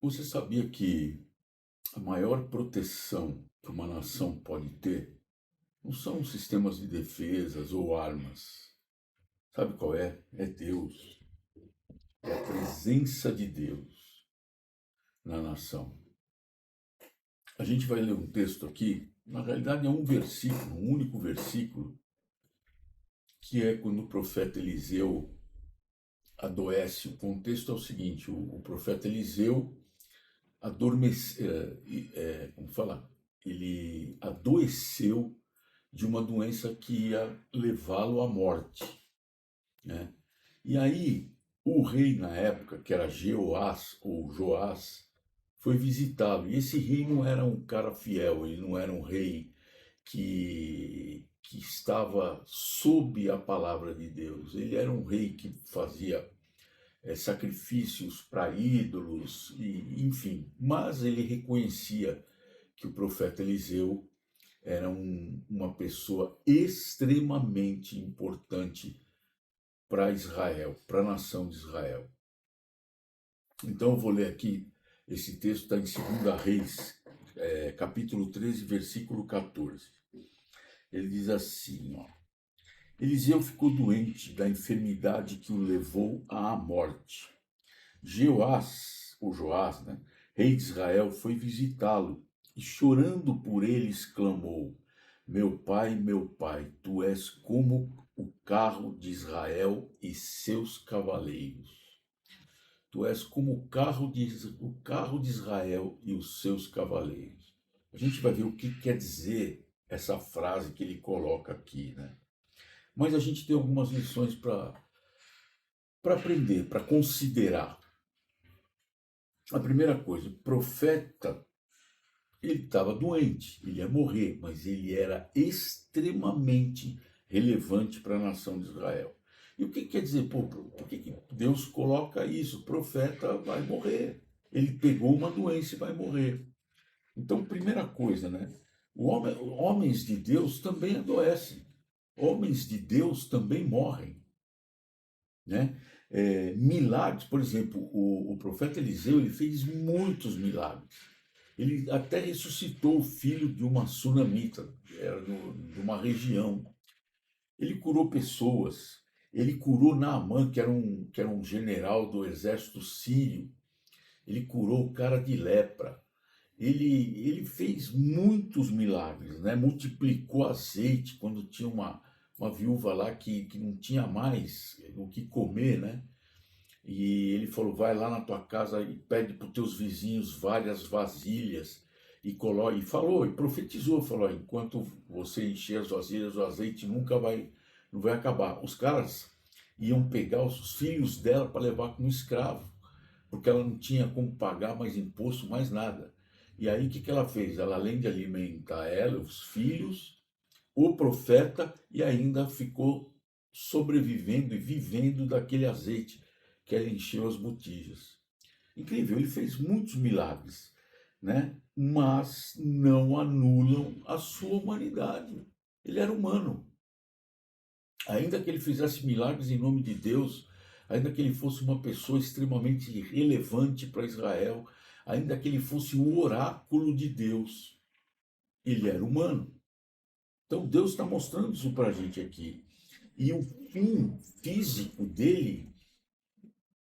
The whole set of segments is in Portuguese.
Você sabia que a maior proteção que uma nação pode ter não são sistemas de defesas ou armas? Sabe qual é? É Deus. É a presença de Deus na nação. A gente vai ler um texto aqui, na realidade é um versículo, um único versículo, que é quando o profeta Eliseu adoece. O contexto é o seguinte: o profeta Eliseu adormeceu, como fala? Ele adoeceu de uma doença que ia levá-lo à morte, né? E aí o rei na época, que era Jeoás ou Joás, foi visitá-lo. E esse rei não era um cara fiel, ele não era um rei que estava sob a palavra de Deus. Ele era um rei que fazia sacrifícios para ídolos, e, enfim. Mas ele reconhecia que o profeta Eliseu era uma pessoa extremamente importante para Israel, para a nação de Israel. Então eu vou ler aqui, esse texto está em 2 Reis, capítulo 13, versículo 14. Ele diz assim, ó: Eliseu ficou doente da enfermidade que o levou à morte. Jeoás, ou Joás, né, rei de Israel, foi visitá-lo e, chorando por ele, exclamou: meu pai, tu és como o carro de Israel e seus cavaleiros. Tu és como o carro de Israel e os seus cavaleiros. A gente vai ver o que quer dizer essa frase que ele coloca aqui, né? Mas a gente tem algumas lições para aprender, para considerar. A primeira coisa, o profeta, ele estava doente, ele ia morrer, mas ele era extremamente relevante para a nação de Israel. E o que quer dizer? Pô, por que Deus coloca isso? O profeta vai morrer. Ele pegou uma doença e vai morrer. Então, primeira coisa, né? Homens de Deus também adoecem. Homens de Deus também morrem, né? Milagres, por exemplo, o profeta Eliseu, ele fez muitos milagres. Ele até ressuscitou o filho de uma sunamita, era de uma região. Ele curou pessoas. Ele curou Naamã, que era um general do exército sírio. Ele curou o cara de lepra. Ele fez muitos milagres, né? Multiplicou azeite quando tinha uma viúva lá que não tinha mais o que comer, né? E ele falou: vai lá na tua casa e pede para os teus vizinhos várias vasilhas e coloca. E falou, e profetizou: falou, enquanto você encher as vasilhas, o azeite nunca vai, não vai acabar. Os caras iam pegar os filhos dela para levar como escravo, porque ela não tinha como pagar mais imposto, mais nada. E aí o que ela fez? Ela, além de alimentar ela, os filhos, o profeta, e ainda ficou sobrevivendo e vivendo daquele azeite que ela encheu as botijas. Incrível, ele fez muitos milagres, né? Mas não anulam a sua humanidade. Ele era humano. Ainda que ele fizesse milagres em nome de Deus, ainda que ele fosse uma pessoa extremamente relevante para Israel, ainda que ele fosse o oráculo de Deus, ele era humano. Então Deus está mostrando isso para a gente aqui. E o fim físico dele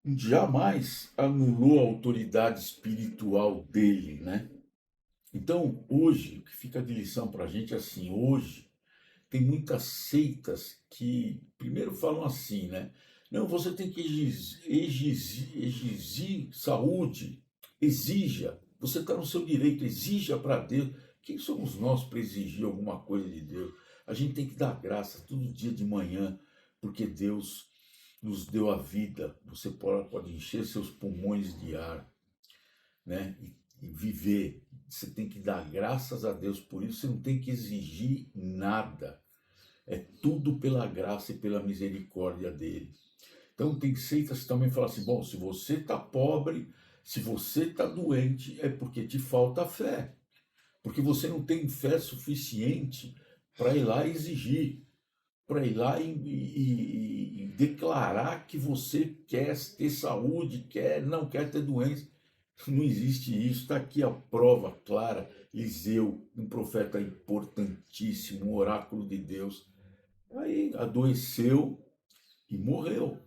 jamais anulou a autoridade espiritual dele, né? Então, hoje, o que fica de lição para a gente é assim: hoje tem muitas seitas que primeiro falam assim, né? Não, você tem que exigir saúde, exija, você está no seu direito, exija para Deus. Quem somos nós para exigir alguma coisa de Deus? A gente tem que dar graça todo dia de manhã, porque Deus nos deu a vida. Você pode encher seus pulmões de ar, né? E viver. Você tem que dar graças a Deus por isso, você não tem que exigir nada. É tudo pela graça e pela misericórdia dele. Então tem seitas que também falam assim: bom, se você está pobre, se você está doente, é porque te falta fé. Porque você não tem fé suficiente para ir lá e exigir, para ir lá e declarar que você quer ter saúde, não quer ter doença. Não existe isso. Está aqui a prova clara. Eliseu, um profeta importantíssimo, um oráculo de Deus. Aí adoeceu e morreu.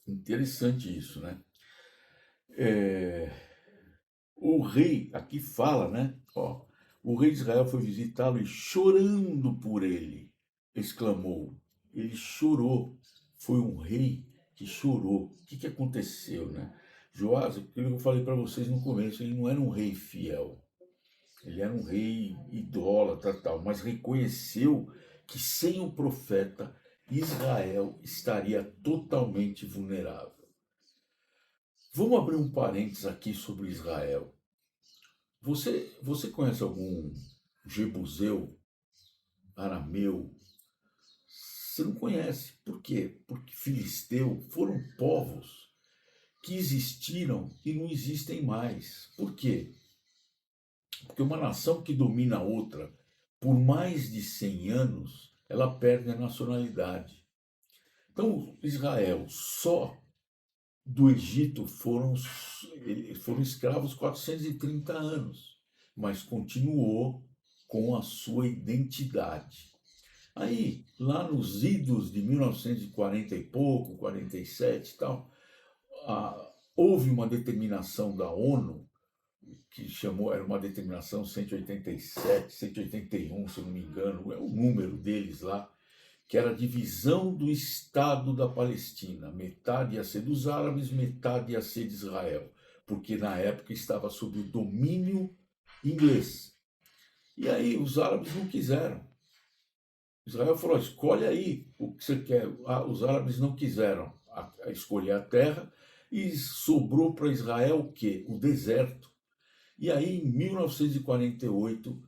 Interessante isso, né? É, o rei, aqui fala, né? Ó, o rei de Israel foi visitá-lo e chorando por ele, exclamou. Ele chorou. Foi um rei que chorou. O que aconteceu, né? Joás, aquilo que eu falei para vocês no começo, ele não era um rei fiel. Ele era um rei idólatra, tal, mas reconheceu que sem o profeta Israel estaria totalmente vulnerável. Vamos abrir um parênteses aqui sobre Israel. Você conhece algum jebuseu, arameu? Você não conhece. Por quê? Porque filisteu foram povos que existiram e não existem mais. Por quê? Porque uma nação que domina a outra por mais de 100 anos, ela perde a nacionalidade. Então, Israel só do Egito foram escravos 430 anos, mas continuou com a sua identidade. Aí, lá nos idos de 1940 e pouco, 47 e tal, houve uma determinação da ONU, que chamou, era uma determinação 187, 181, se eu não me engano, é o número deles lá, que era a divisão do Estado da Palestina. Metade ia ser dos árabes, metade ia ser de Israel, porque na época estava sob o domínio inglês. E aí os árabes não quiseram. Israel falou: escolhe aí o que você quer. Os árabes não quiseram escolher a terra e sobrou para Israel o quê? O deserto. E aí, em 1948,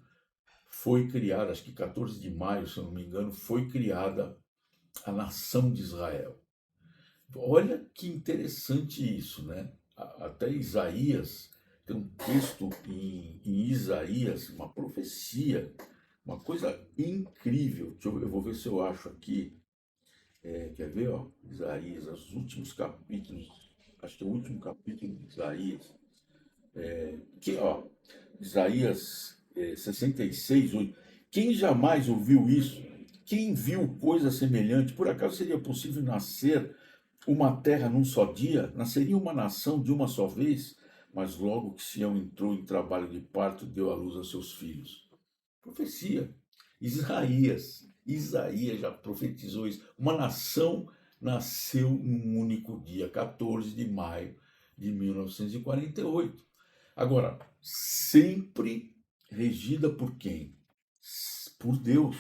foi criada, acho que 14 de maio, se eu não me engano, foi criada a nação de Israel. Olha que interessante isso, né? Até Isaías, tem um texto em Isaías, uma profecia, uma coisa incrível. Eu vou ver se eu acho aqui. Quer ver, ó? Isaías, os últimos capítulos, acho que é o último capítulo de Isaías. Que, ó, Isaías 66, 8. Quem jamais ouviu isso? Quem viu coisa semelhante? Por acaso seria possível nascer uma terra num só dia? Nasceria uma nação de uma só vez? Mas logo que Sião entrou em trabalho de parto, deu à luz a seus filhos. Profecia. Isaías já profetizou isso. Uma nação nasceu num único dia, 14 de maio de 1948. Agora, sempre regida por quem? Por Deus.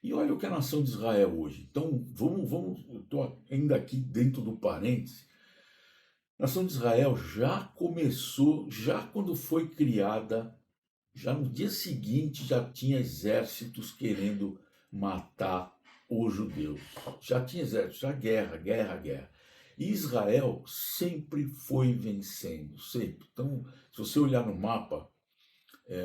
E olha o que é a nação de Israel hoje. Então, estou ainda aqui dentro do parêntese. A nação de Israel já começou, já quando foi criada, já no dia seguinte já tinha exércitos querendo matar os judeus. Já tinha exércitos, já guerra, guerra, guerra. E Israel sempre foi vencendo, sempre. Então, se você olhar no mapa,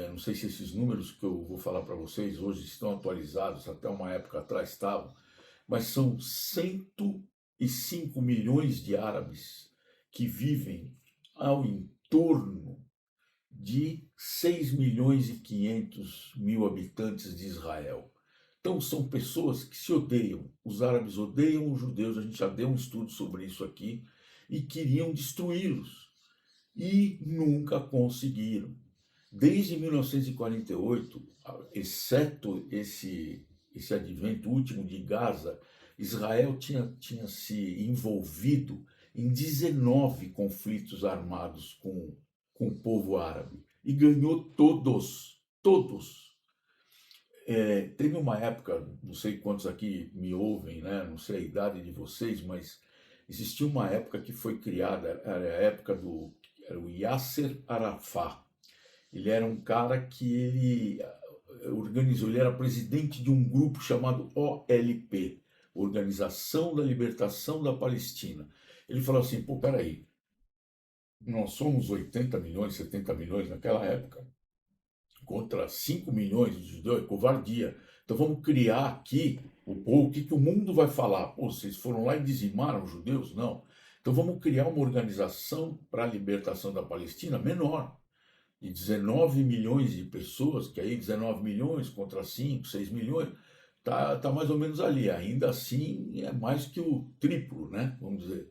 não sei se esses números que eu vou falar para vocês hoje estão atualizados, até uma época atrás estavam, mas são 105 milhões de árabes que vivem ao entorno de 6 milhões e 500 mil habitantes de Israel. Então são pessoas que se odeiam. Os árabes odeiam os judeus, a gente já deu um estudo sobre isso aqui, e queriam destruí-los. E nunca conseguiram. Desde 1948, exceto esse advento último de Gaza, Israel tinha se envolvido em 19 conflitos armados com o povo árabe e ganhou todos, todos. Teve uma época, não sei quantos aqui me ouvem, né? Não sei a idade de vocês, mas existia uma época que foi criada, era a época era o Yasser Arafat. Ele era um cara que ele organizou, ele era presidente de um grupo chamado OLP, Organização da Libertação da Palestina. Ele falou assim: pô, peraí, nós somos 80 milhões, 70 milhões naquela época, contra 5 milhões de judeus, é covardia. Então vamos criar aqui o que o mundo vai falar. Pô, vocês foram lá e dizimaram os judeus? Não. Então vamos criar uma organização para a libertação da Palestina menor, de 19 milhões de pessoas, que aí 19 milhões contra 5, 6 milhões, tá mais ou menos ali. Ainda assim é mais que o triplo, né? Vamos dizer.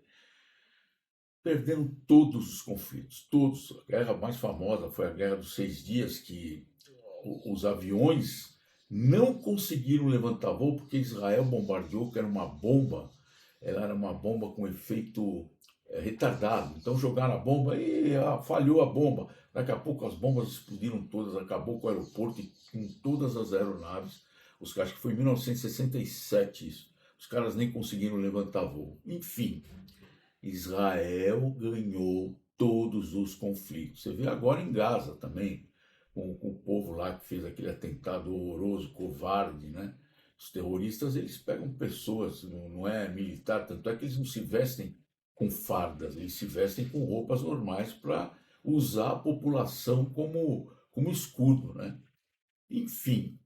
Perderam todos os conflitos, todos. A guerra mais famosa foi a Guerra dos Seis Dias, que os aviões não conseguiram levantar voo porque Israel bombardeou, que era uma bomba, ela era uma bomba com efeito retardado. Então jogaram a bomba e falhou a bomba. Daqui a pouco as bombas explodiram todas, acabou com o aeroporto e com todas as aeronaves. Os caras, que foi em 1967 isso. Os caras nem conseguiram levantar voo. Enfim, Israel ganhou todos os conflitos. Você vê agora em Gaza também, com o povo lá que fez aquele atentado horroroso, covarde, né? Os terroristas, eles pegam pessoas, não é militar, tanto é que eles não se vestem com fardas, eles se vestem com roupas normais para usar a população como escudo, né? Enfim,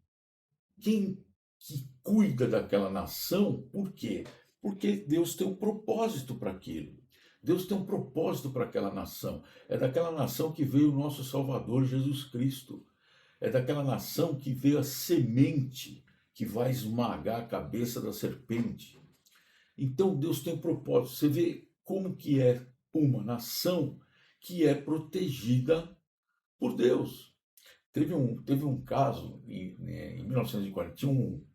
quem que cuida daquela nação, por quê? Porque Deus tem um propósito para aquilo. Deus tem um propósito para aquela nação. É daquela nação que veio o nosso Salvador Jesus Cristo. É daquela nação que veio a semente que vai esmagar a cabeça da serpente. Então Deus tem um propósito. Você vê como que é uma nação que é protegida por Deus. Teve um caso em 1941,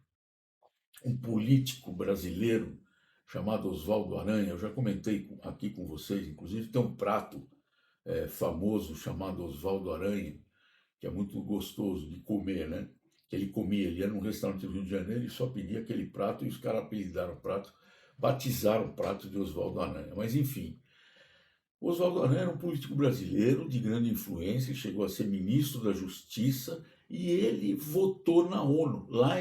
um político brasileiro chamado Oswaldo Aranha. Eu já comentei aqui com vocês, inclusive tem um prato famoso chamado Oswaldo Aranha, que é muito gostoso de comer, né? Que ele comia, ele ia num restaurante do Rio de Janeiro e só pedia aquele prato e os caras apelidaram o prato, batizaram o prato de Oswaldo Aranha. Mas enfim, Oswaldo Aranha era um político brasileiro de grande influência, chegou a ser ministro da Justiça e ele votou na ONU. Lá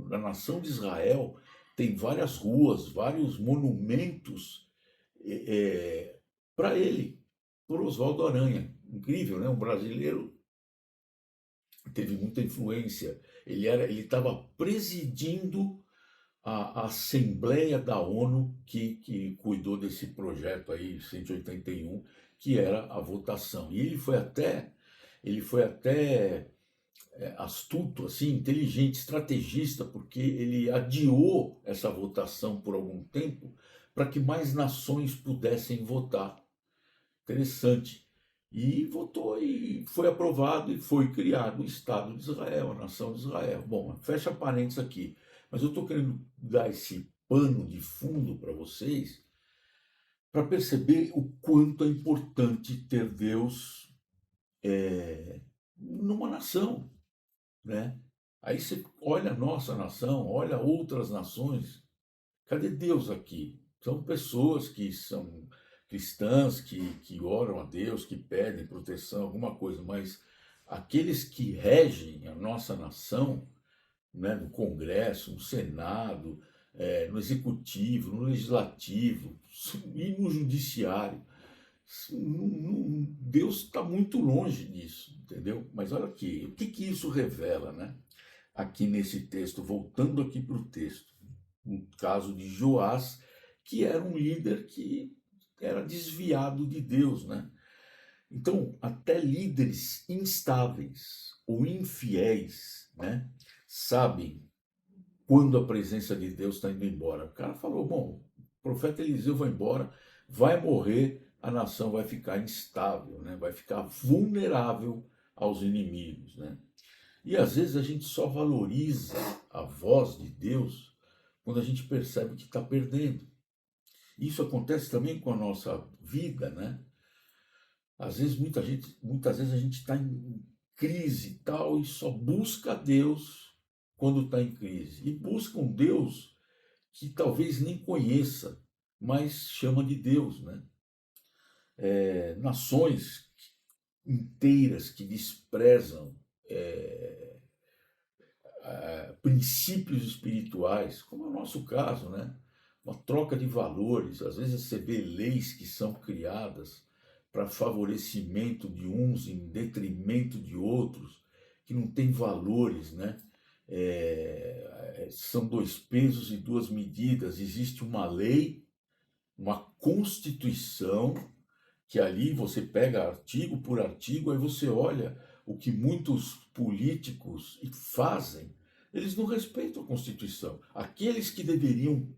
na nação de Israel tem várias ruas, vários monumentos para ele, por Oswaldo Aranha. Incrível, né? Um brasileiro teve muita influência. Ele estava presidindo a Assembleia da ONU que cuidou desse projeto aí, 181, que era a votação. E ele foi até astuto, assim, inteligente, estrategista, porque ele adiou essa votação por algum tempo para que mais nações pudessem votar. Interessante. E votou e foi aprovado e foi criado o Estado de Israel, a nação de Israel. Bom, fecha parênteses aqui. Mas eu estou querendo dar esse pano de fundo para vocês para perceber o quanto é importante ter Deus numa nação, né? Aí você olha a nossa nação, olha outras nações. Cadê Deus aqui? São pessoas que são cristãs, que oram a Deus, que pedem proteção, alguma coisa, mas aqueles que regem a nossa nação, né, no Congresso, no Senado, no Executivo, no Legislativo e no Judiciário, Deus está muito longe disso, entendeu? Mas olha aqui, o que isso revela, né? Aqui nesse texto, voltando aqui para o texto, um caso de Joás, que era um líder que era desviado de Deus, né? Então, até líderes instáveis ou infiéis, né, sabem quando a presença de Deus está indo embora. O cara falou: bom, o profeta Eliseu vai embora, vai morrer, a nação vai ficar instável, né? Vai ficar vulnerável aos inimigos, né? E às vezes a gente só valoriza a voz de Deus quando a gente percebe que está perdendo. Isso acontece também com a nossa vida, né? Às vezes, muitas vezes a gente está em crise e tal e só busca Deus quando está em crise. E busca um Deus que talvez nem conheça, mas chama de Deus, né? Nações inteiras que desprezam princípios espirituais, como é o nosso caso, né? Uma troca de valores. Às vezes você vê leis que são criadas para favorecimento de uns em detrimento de outros, que não têm valores, né? São dois pesos e duas medidas. Existe uma lei uma constituição, que ali você pega artigo por artigo, aí você olha o que muitos políticos fazem, eles não respeitam a Constituição. Aqueles que deveriam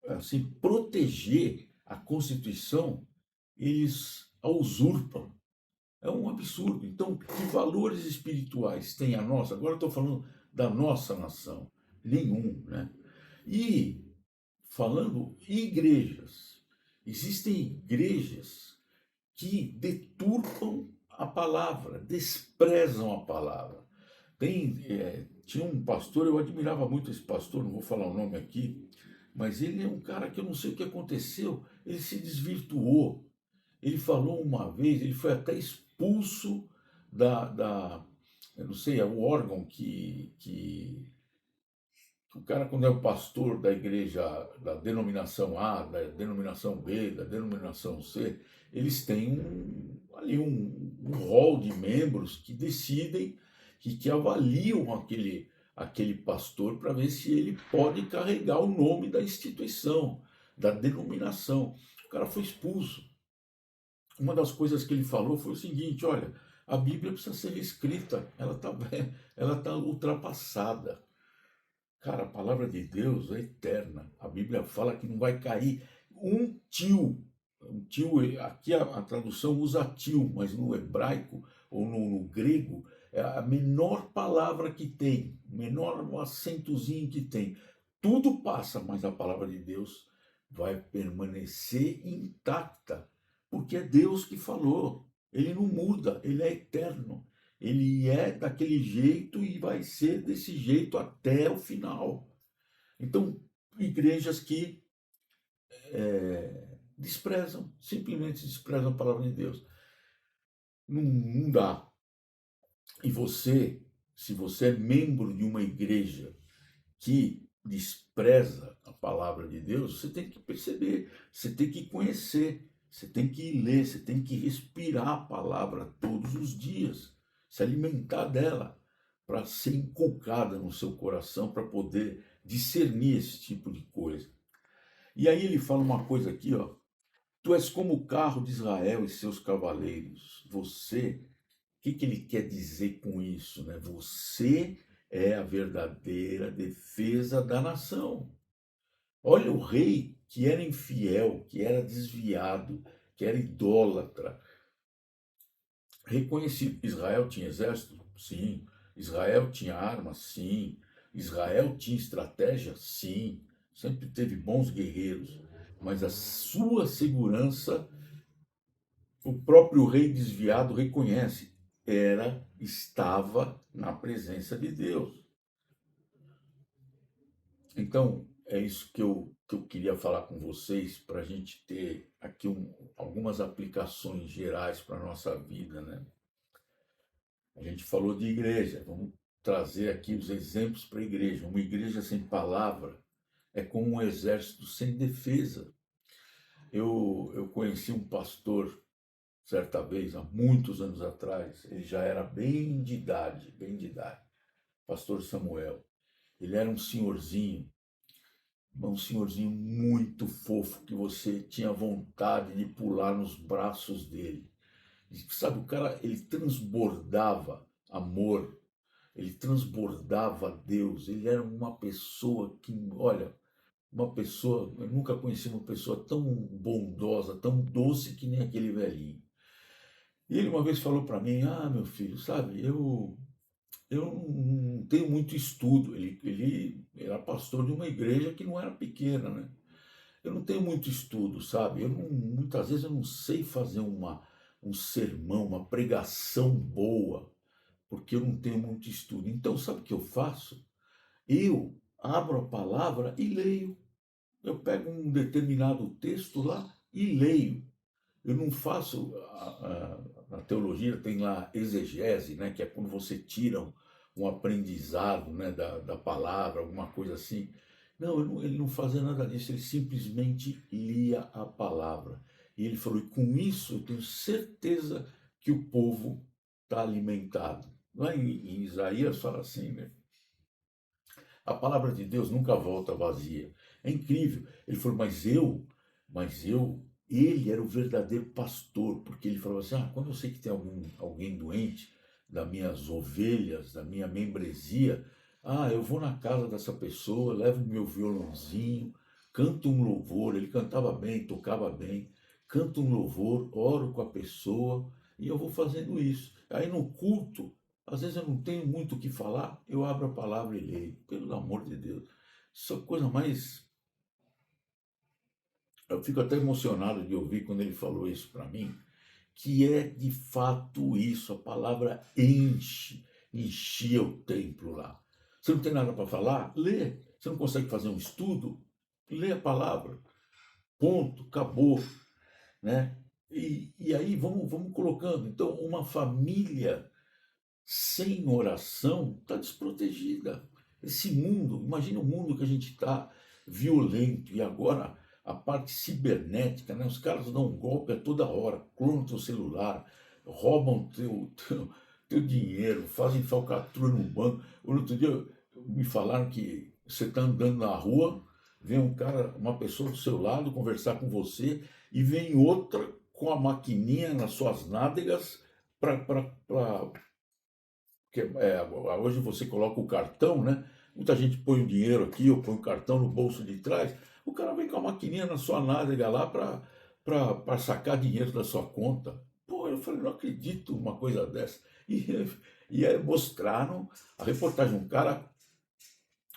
assim, proteger a Constituição, eles a usurpam. É um absurdo. Então, que valores espirituais tem a nossa? Agora eu estou falando da nossa nação. Nenhum, né? E falando igrejas, existem igrejas que deturpam a palavra, desprezam a palavra. Tinha um pastor, eu admirava muito esse pastor, não vou falar o nome aqui, mas ele é um cara que eu não sei o que aconteceu, ele se desvirtuou. Ele falou uma vez, ele foi até expulso eu não sei, é o órgão que o cara, quando é o pastor da igreja, da denominação A, da denominação B, da denominação C, eles têm ali um rol de membros que decidem, que avaliam aquele pastor para ver se ele pode carregar o nome da instituição, da denominação. O cara foi expulso. Uma das coisas que ele falou foi o seguinte: olha, a Bíblia precisa ser reescrita, ela tá ultrapassada. Cara, a palavra de Deus é eterna. A Bíblia fala que não vai cair um tio. Um tio, aqui a tradução usa tio, mas no hebraico ou no grego é a menor palavra que tem, o menor acentozinho que tem. Tudo passa, mas a palavra de Deus vai permanecer intacta, porque é Deus que falou. Ele não muda, ele é eterno. Ele é daquele jeito e vai ser desse jeito até o final. Então, igrejas que desprezam, simplesmente desprezam a palavra de Deus. Não dá. E você, se você é membro de uma igreja que despreza a palavra de Deus, você tem que perceber, você tem que conhecer, você tem que ler, você tem que respirar a palavra todos os dias, se alimentar dela, para ser inculcada no seu coração, para poder discernir esse tipo de coisa. E aí ele fala uma coisa aqui, ó. Tu és como o carro de Israel e seus cavaleiros. Você, o que ele quer dizer com isso, né? Você é a verdadeira defesa da nação. Olha o rei que era infiel, que era desviado, que era idólatra. Reconhecido. Israel tinha exército? Sim. Israel tinha armas? Sim. Israel tinha estratégia? Sim. Sempre teve bons guerreiros. Mas a sua segurança, o próprio rei desviado reconhece, estava na presença de Deus. Então, é isso que eu queria falar com vocês, para a gente ter aqui algumas aplicações gerais para a nossa vida, né? A gente falou de igreja, vamos trazer aqui os exemplos para a igreja. Uma igreja sem palavra é como um exército sem defesa. Eu conheci um pastor certa vez, há muitos anos atrás, ele já era bem de idade, pastor Samuel. Ele era um senhorzinho muito fofo, que você tinha vontade de pular nos braços dele. E, sabe, o cara, ele transbordava amor, ele transbordava Deus, ele era uma pessoa que, olha, eu nunca conheci uma pessoa tão bondosa, tão doce que nem aquele velhinho. E ele uma vez falou para mim: ah, meu filho, sabe, eu não tenho muito estudo. Ele era pastor de uma igreja que não era pequena, né? Eu não tenho muito estudo, sabe? Muitas vezes eu não sei fazer um sermão, uma pregação boa, porque eu não tenho muito estudo. Então, sabe o que eu faço? Eu abro a palavra e leio. Eu pego um determinado texto lá e leio. Eu não faço, na teologia tem lá exegese, né, que é quando você tira um aprendizado, né, da palavra, alguma coisa assim. Não, ele não fazia nada disso, ele simplesmente lia a palavra. E ele falou: e com isso eu tenho certeza que o povo está alimentado. Lá em Isaías fala assim, né? A palavra de Deus nunca volta vazia. É incrível. Ele falou: mas eu Mas ele era o verdadeiro pastor, porque ele falava assim, quando eu sei que tem alguém doente, das minhas ovelhas, da minha membresia, eu vou na casa dessa pessoa, levo meu violãozinho, canto um louvor, ele cantava bem, tocava bem, canto um louvor, oro com a pessoa, e eu vou fazendo isso. Aí no culto, às vezes eu não tenho muito o que falar, eu abro a palavra e leio, pelo amor de Deus. Isso é a coisa mais. Eu fico até emocionado de ouvir quando ele falou isso para mim, que é de fato isso, a palavra enche, enchia o templo lá. Você não tem nada para falar? Lê. Você não consegue fazer um estudo? Lê a palavra. Ponto, acabou, né? E aí vamos colocando. Então, uma família sem oração está desprotegida. Esse mundo, imagina o mundo que a gente está, violento, e agora a parte cibernética, né? Os caras dão um golpe a toda hora, clonam teu celular, roubam teu dinheiro, fazem falcatrua no banco. Outro dia me falaram que você está andando na rua, vem um cara, uma pessoa do seu lado conversar com você, e vem outra com a maquininha nas suas nádegas para hoje você coloca o cartão, né? Muita gente põe o dinheiro aqui ou põe o cartão no bolso de trás. O cara vem com a maquininha na sua nádega lá para sacar dinheiro da sua conta. Pô, eu falei, não acredito uma coisa dessa. E aí mostraram a reportagem.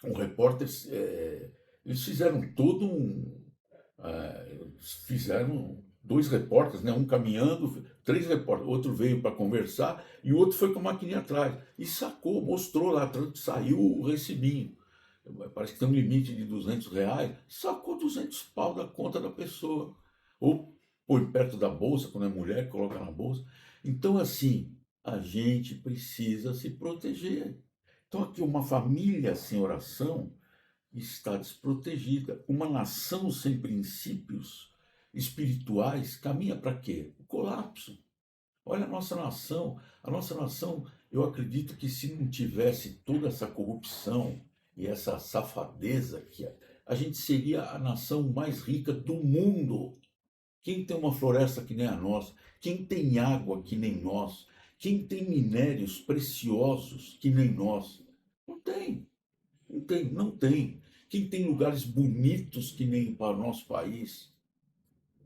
Um repórter, eles fizeram todo um, fizeram dois repórteres, né? Um caminhando, três repórteres, outro veio para conversar e o outro foi com a maquininha atrás e sacou, mostrou lá, saiu o recibinho. Parece que tem um limite de R$ 200, sacou 200 pau da conta da pessoa. Ou põe perto da bolsa, quando é mulher, coloca na bolsa. Então, assim, a gente precisa se proteger. Então, aqui, uma família sem oração está desprotegida. Uma nação sem princípios espirituais caminha para quê? O colapso. Olha a nossa nação. A nossa nação, eu acredito que se não tivesse toda essa corrupção e essa safadeza, a gente seria a nação mais rica do mundo. Quem tem uma floresta que nem a nossa? Quem tem água que nem nós? Quem tem minérios preciosos que nem nós? Não tem. Não tem, não tem. Quem tem lugares bonitos que nem para o nosso país,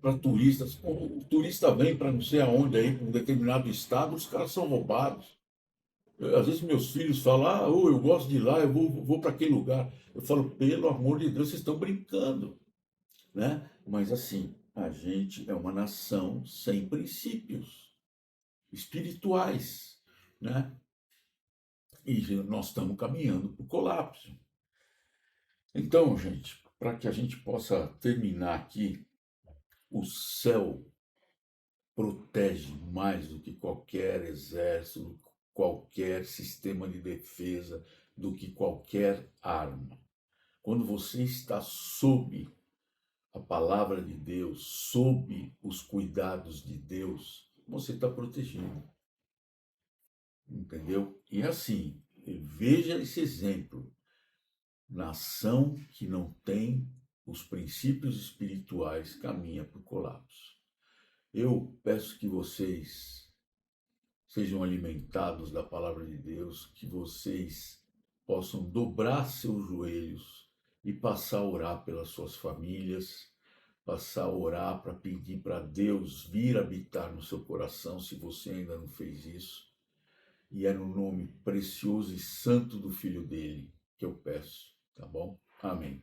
para turistas. O turista vem para não sei aonde aí, para um determinado estado, os caras são roubados. Às vezes meus filhos falam, eu gosto de ir lá, eu vou para aquele lugar. Eu falo, pelo amor de Deus, vocês estão brincando, né? Mas assim, a gente é uma nação sem princípios espirituais, né? E nós estamos caminhando para o colapso. Então, gente, para que a gente possa terminar aqui, o céu protege mais do que qualquer exército, qualquer sistema de defesa, do que qualquer arma. Quando você está sob a palavra de Deus, sob os cuidados de Deus, você está protegido. Entendeu? E assim, veja esse exemplo. Nação que não tem os princípios espirituais caminha para o colapso. Eu peço que vocês sejam alimentados da palavra de Deus, que vocês possam dobrar seus joelhos e passar a orar pelas suas famílias, passar a orar para pedir para Deus vir habitar no seu coração, se você ainda não fez isso. E é no nome precioso e santo do Filho dele que eu peço, tá bom? Amém.